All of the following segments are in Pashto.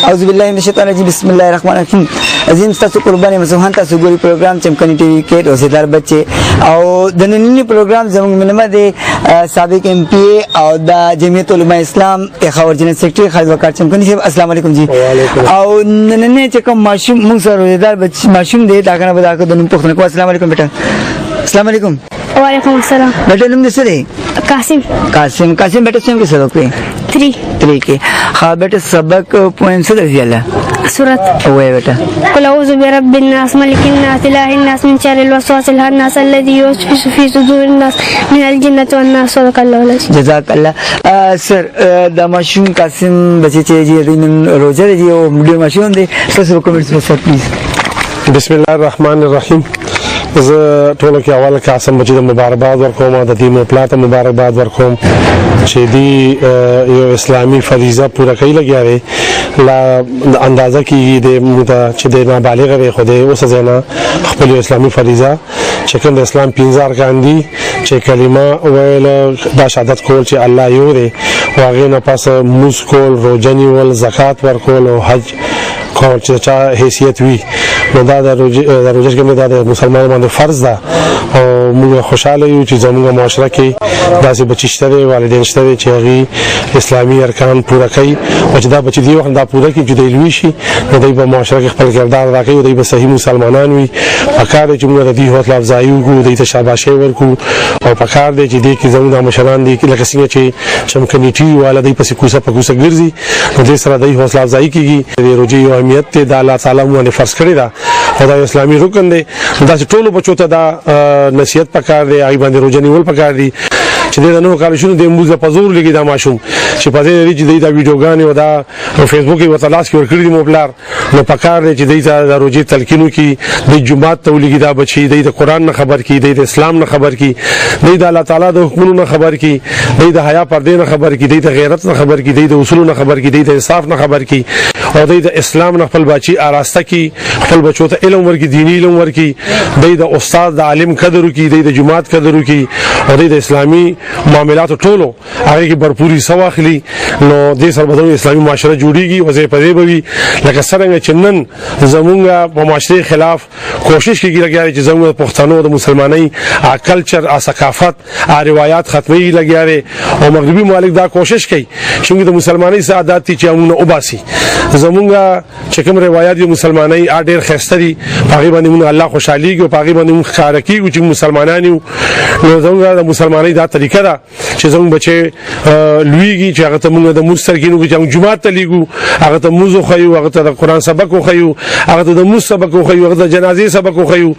اعوذ بالله من الشیطان الرجیم بسم الله الرحمن الرحیم. عظیم تاسو قرباني مسوهان تاسو ګوري پروګرام چمکني ټي وي کې روزدار بچي او د نننی پروګرام زموږ منمه د سابق ام پی او د جمعیت علماء اسلام اخاور جنرال سیکریټری خالد وقار چمکني صاحب السلام علیکم جی. او نننی چې کوم ماشوم موږ سره روزدار بچي ماشوم دی دا کنه بدا کو د نوم پوښتنه کو. السلام علیکم بیٹا. السلام علیکم. وعلیکم السلام. بیٹا نوم دې څه دی؟ قاسم. قاسم بیٹا څنګه سبق کوي؟ 3 کې. ها بیٹا سبق پوینټ څه درځي الله؟ سورۃ وای بیٹا. قل اعوذ برب الناس ملک الناس اله الناس من شر الوسواس الخناس الذي يوسوس في صدور الناس من الجنة والناس. صدق الله العظيم. جزاك الله. سر دا ماشوم قاسم بچی چې دین روزه دی او ډیر ماشوم دی تاسو کومنټس وکړئ پلیز. بسم الله الرحمن الرحیم. زه ټول کې اول قاسم بچی ته مبارکباد ورکوم د دې مو پلاته مبارکباد ورکوم چې دی یو اسلامي فریضه پوره کوي لګیاوي لا اندازه کې د مودا چې د نابالغ وي خو د اوس ځنه خپل اسلامي فریضه چې کوم د اسلام 5000 ارکان دي چې کلمه ویل د شهادت کول چې الله یو دی واغې نه پس موږ کول روزنی ول زکات ورکول او حج کول چې چا حیثیت وي نو دا د روزه کې د مسلمان باندې فرض ده او موږ خوشاله یو چې زموږ معاشره کې داسې بچی شته والدین شته چې هغه اسلامي ارکان پوره کوي او چې دا بچی دی وخت دا پوره کوي چې د لوي شي نو دوی په معاشره کې خپل کردار راکوي او دوی به صحیح مسلمانان وي. پکار دی چې موږ د دې حوصله افزایي وکړو دوی ته شاباشي ورکړو او پکار دی چې دې کې زموږ مشران دي لکه څنګه چې چمکنيټي والدې په کوڅه په کوڅه ګرځي نو دې سره د حوصله افزایي کیږي. د روزي یو اهمیت ته د الله تعالی باندې فرض کړی دا او دا اسلامي رکن دی. دا چې ټولو بچو ته دا نصیحت پکار دی ای باندې روزه نیول پکار دی چې د نو کال شنو د موزه په زور لګي دا ماشوم چې په دې لري چې دا ویډیوګان او دا فیسبوک کې وتلاس کې ورکړي دي موبلار نو پکار دی چې د روزي تلقینو کې د جمعات تولګي دا بچي د قرآن نه خبر کی د اسلام نه خبر کی د الله تعالی د حکمونو نه خبر کی د حیا پردې نه خبر کی د غیرت نه خبر کی د اصول نه خبر کی د انصاف نه خبر کی او د اسلام نه خپل بچي آراسته کی خپل بچو ته علم ورکی دینی علم ورکی د استاد د عالم قدر کی د جماعت قدر کی او د اسلامي معاملات ټولو هغه کې برپوري سواخلي نو د سربدون اسلامي معاشره جوړیږي وځي پدې بوي لکه څنګه چې نن زمونږه په معاشره خلاف کوشش کیږي لګیاري چې زموږ پښتنو د مسلمانۍ کلچر ثقافت روایت ختمي لګیاري او مغربي ممالک دا کوشش کوي چې د مسلمانۍ سعادت چې موږ وباسي زمونږه چې کوم روایت د مسلمانۍ ډېر خسته دي هغه باندې موږ الله خوشحالي او هغه باندې موږ خارقي او چې مسلمانانو نو زمونږه د مسلمانۍ دا طریقه ده چې زموږ بچي لویږي چې هغه ته موږ د مسترګینو چې جمعه ته لیګو هغه ته موزو خيو هغه ته د قران سبق خيو هغه ته د موس سبق خيو هغه ته جنازې سبق خيو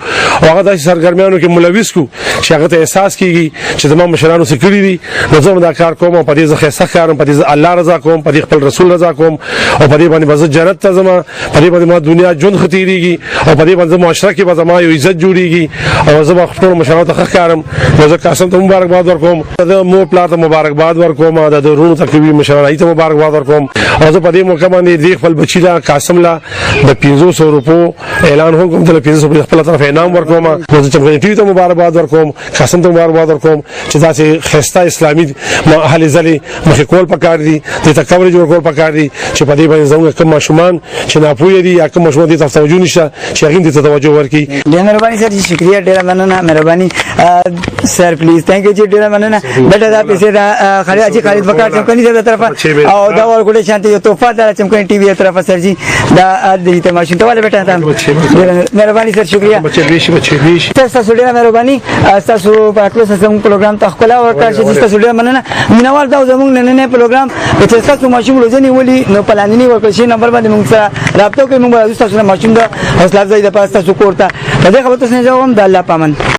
هغه د سرګرمیانو کې ملوث کو چې هغه ته احساس کیږي چې زموږ مشرانو سکړي دي نو زه دا کار کوم په دې ځخه سخارم په دې الله رضا کوم په دې خپل رسول رضا کوم او په دې باندې بز جنت ته زما په دې باندې ما دنیا ژوند ختیریږي او په دې باندې معاشره کې به زما یو عزت جوړیږي او زه خپل مشرانو ته ښکارم نو زه قاسم ته مبارکباد ورکوم د مو پلاته مبارکباد ورکوم د رونو تقریبا مشرانو ته مبارکباد ورکوم او زه په دې موقع باندې د خپل بچی لا قاسم لا د 500 روپو اعلان هم د 500 روپو خپل طرف انعام ورکوم نو زه چمکني ټي وي ته مبارکباد ورکوم قاسم ته مبارکباد ورکوم چې تاسو خسته اسلامي اهل ځلې مخ کول پکار دي د تکور جوړ کول پکار دي چې په دې باندې زموږ کوم ماشومان چې ناپوهي دي یا کوم ماشومان دي تاسو توجه نشه چې هغه دې توجه ورکړي. ډېر مهرباني سر شکریہ ډېر مننه مهرباني سر پلیز ثانک یو ډېر مننه بیٹا دا پیسې دا خالد وقار چمکني صاحب طرفه او دا ورکوټه شانتي یو تحفه دا چمکني ټي وي طرفه سر جی دا دې ته ماشین ته والے بیٹا مهرباني سر شکریہ تاسو ډېر مهرباني تاسو په خپل سم پروګرام ته خپل ورکړ چې تاسو ډېر مننه مینوال دا زموږ نن پروګرام چې تاسو ماشوم روزنی ولي نو پلانینی ورکړ شي نمبر باندې موږ سره رابطه کوي موږ تاسو ماشوم دا حوصله افزایی د پاسه تاسو کوړه دا خبره تاسو نه جواب د الله پامن.